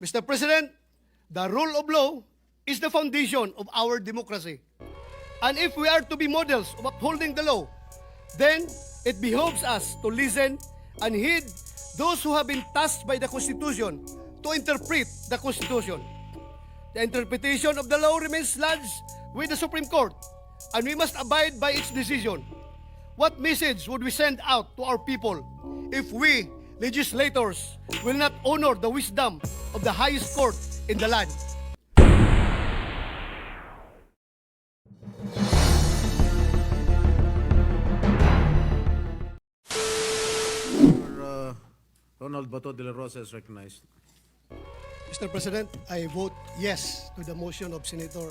Mr. President, the rule of law is the foundation of our democracy. And if we are to be models of upholding the law, then it behoves us to listen and heed those who have been tasked by the Constitution to interpret the Constitution. The interpretation of the law remains lodged with the Supreme Court, and we must abide by its decision. What message would we send out to our people if we, legislators, will not honor the wisdom of the highest court in the land? Ronald Bato de la Rosa is recognized. Mr. President, I vote yes to the motion of Senator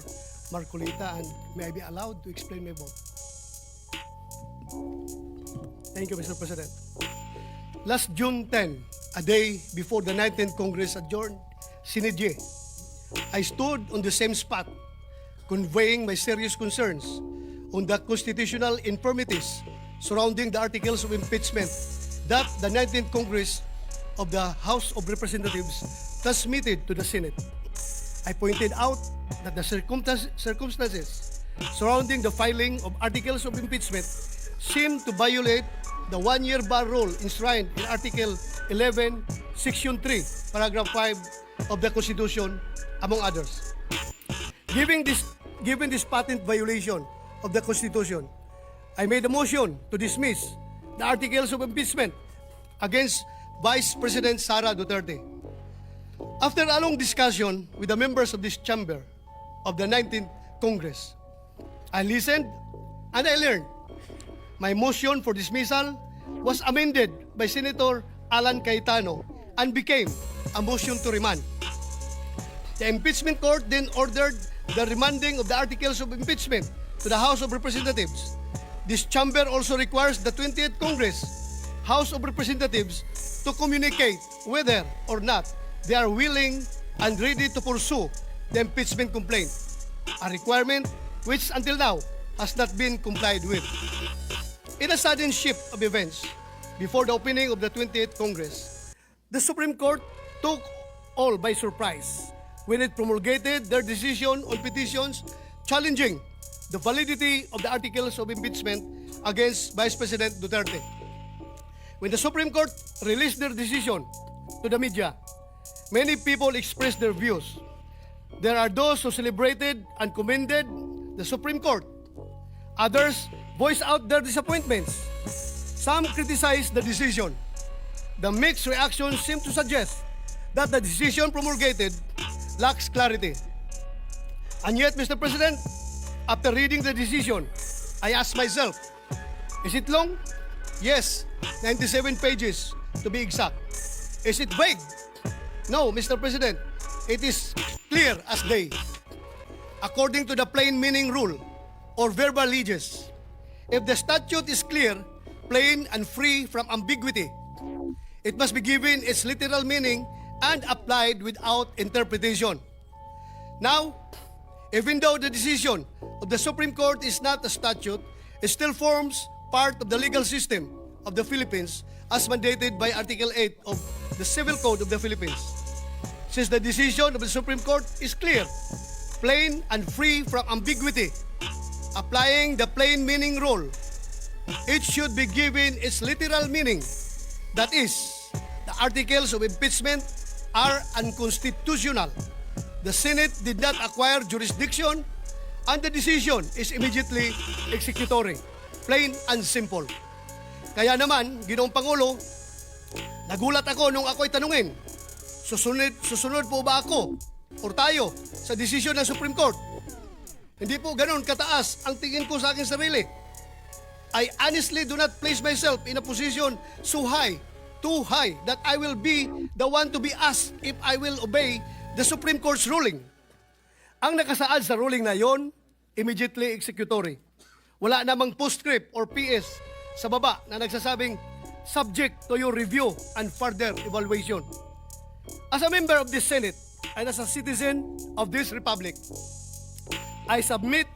Marcolita, and may I be allowed to explain my vote? Thank you, Mr. President. Last June 10, a day before the 19th Congress adjourned, sine die, I stood on the same spot, conveying my serious concerns on the constitutional infirmities surrounding the articles of impeachment that the 19th Congress of the House of Representatives transmitted to the Senate. I pointed out that the circumstances surrounding the filing of articles of impeachment seem to violate the one-year bar rule enshrined in Article 11, Section 3, Paragraph 5 of the Constitution, among others. Given this patent violation of the Constitution, I made a motion to dismiss the articles of impeachment against Vice President Sara Duterte. After a long discussion with the members of this chamber of the 19th Congress, I listened and I learned. My motion for dismissal was amended by Senator Alan Cayetano and became a motion to remand. The impeachment court then ordered the remanding of the articles of impeachment to the House of Representatives. This chamber also requires the 20th Congress House of Representatives to communicate whether or not they are willing and ready to pursue the impeachment complaint, a requirement which until now has not been complied with. In a sudden shift of events before the opening of the 20th Congress, the Supreme Court took all by surprise when it promulgated their decision on petitions challenging the validity of the articles of impeachment against Vice President Duterte. When the Supreme Court released their decision to the media, many people expressed their views. There are those who celebrated and commended the Supreme Court. Others voiced out their disappointments. Some criticized the decision. The mixed reactions seem to suggest that the decision promulgated lacks clarity. And yet, Mr. President, after reading the decision, I asked myself, is it long? Yes, 97 pages to be exact. Is it vague? No, Mr. President, it is clear as day. According to the plain meaning rule or verbal leges, if the statute is clear, plain, and free from ambiguity, it must be given its literal meaning and applied without interpretation. Now, even though the decision of the Supreme Court is not a statute, it still forms part of the legal system of the Philippines as mandated by Article 8 of the Civil Code of the Philippines. Since the decision of the Supreme Court is clear, plain, and free from ambiguity, applying the plain meaning rule, it should be given its literal meaning. That is, the articles of impeachment are unconstitutional. The Senate did not acquire jurisdiction, and the decision is immediately executory. Plain and simple. Kaya naman, Ginoong Pangulo, nagulat ako nung ako'y tanungin, susunod po ba ako o tayo sa desisyon ng Supreme Court? Hindi po ganun kataas ang tingin ko sa aking sarili. I honestly do not place myself in a position so high, too high, that I will be the one to be asked if I will obey the Supreme Court's ruling. Ang nakasaad sa ruling na yon, immediately executory. Wala namang postscript or PS sa baba na nagsasabing subject to your review and further evaluation. As a member of this Senate and as a citizen of this Republic, I submit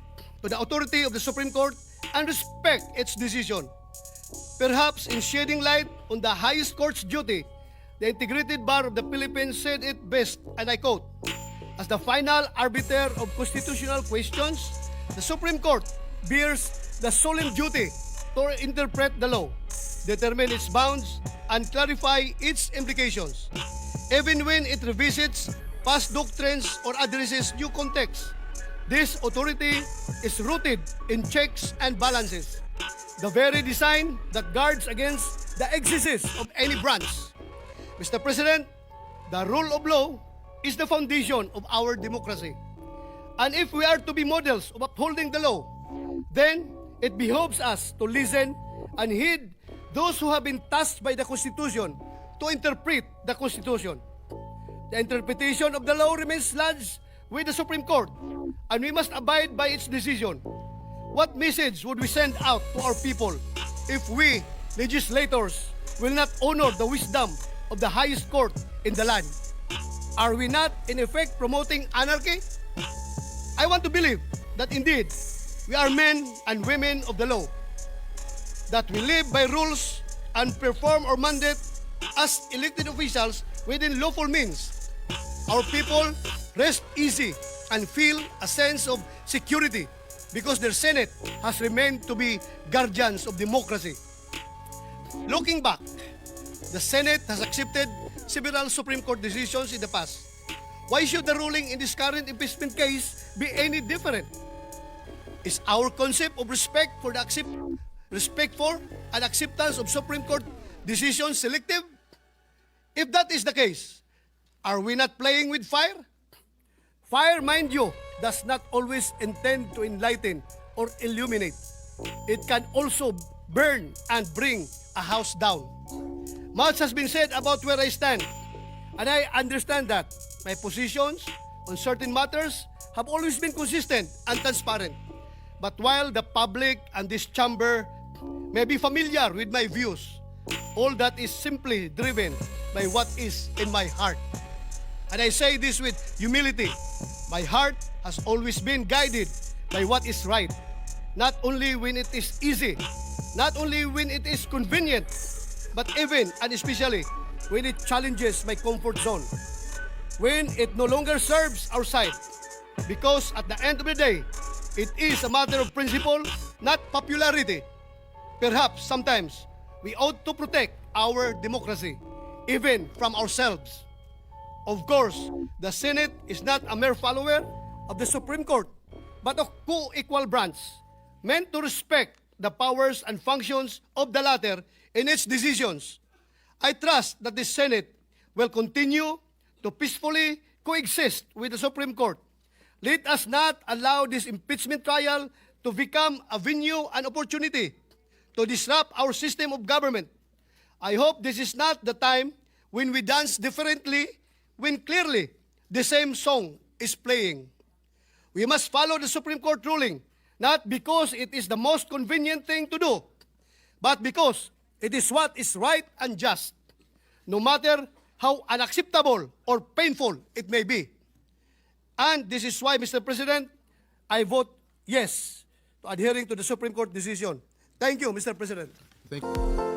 to the authority of the Supreme Court and respect its decision. Perhaps in shedding light on the highest court's duty, the Integrated Bar of the Philippines said it best, and I quote, "As the final arbiter of constitutional questions, the Supreme Court bears the solemn duty to interpret the law, determine its bounds, and clarify its implications, even when it revisits past doctrines or addresses new contexts. This authority is rooted in checks and balances, the very design that guards against the excesses of any branch. Mr. President, the rule of law is the foundation of our democracy. And if we are to be models of upholding the law, then it behoves us to listen and heed those who have been tasked by the Constitution to interpret the Constitution. The interpretation of the law remains lodged with the Supreme Court, and we must abide by its decision. What message would we send out to our people if we, legislators, will not honor the wisdom of the highest court in the land? Are we not, in effect, promoting anarchy? I want to believe that indeed we are men and women of the law, that we live by rules and perform our mandate as elected officials within lawful means. Our people rest easy and feel a sense of security because their Senate has remained to be guardians of democracy. Looking back, the Senate has accepted several Supreme Court decisions in the past. Why should the ruling in this current impeachment case be any different? Is our concept of respect for and acceptance of Supreme Court decisions selective? If that is the case, are we not playing with fire? Fire, mind you, does not always intend to enlighten or illuminate. It can also burn and bring a house down. Much has been said about where I stand, and I understand that my positions on certain matters have always been consistent and transparent. But while the public and this chamber may be familiar with my views, all that is simply driven by what is in my heart. And I say this with humility. My heart has always been guided by what is right, not only when it is easy, not only when it is convenient, but even and especially when it challenges my comfort zone, when it no longer serves our side. Because at the end of the day, it is a matter of principle, not popularity. Perhaps sometimes we ought to protect our democracy, even from ourselves. Of course, the Senate is not a mere follower of the Supreme Court, but a co-equal branch, meant to respect the powers and functions of the latter in its decisions. I trust that the Senate will continue to peacefully coexist with the Supreme Court. Let us not allow this impeachment trial to become a venue and opportunity to disrupt our system of government. I hope this is not the time when we dance differently when clearly the same song is playing. We must follow the Supreme Court ruling, not because it is the most convenient thing to do, but because it is what is right and just, no matter how unacceptable or painful it may be. And this is why, Mr. President, I vote yes to adhering to the Supreme Court decision. Thank you, Mr. President. Thank you.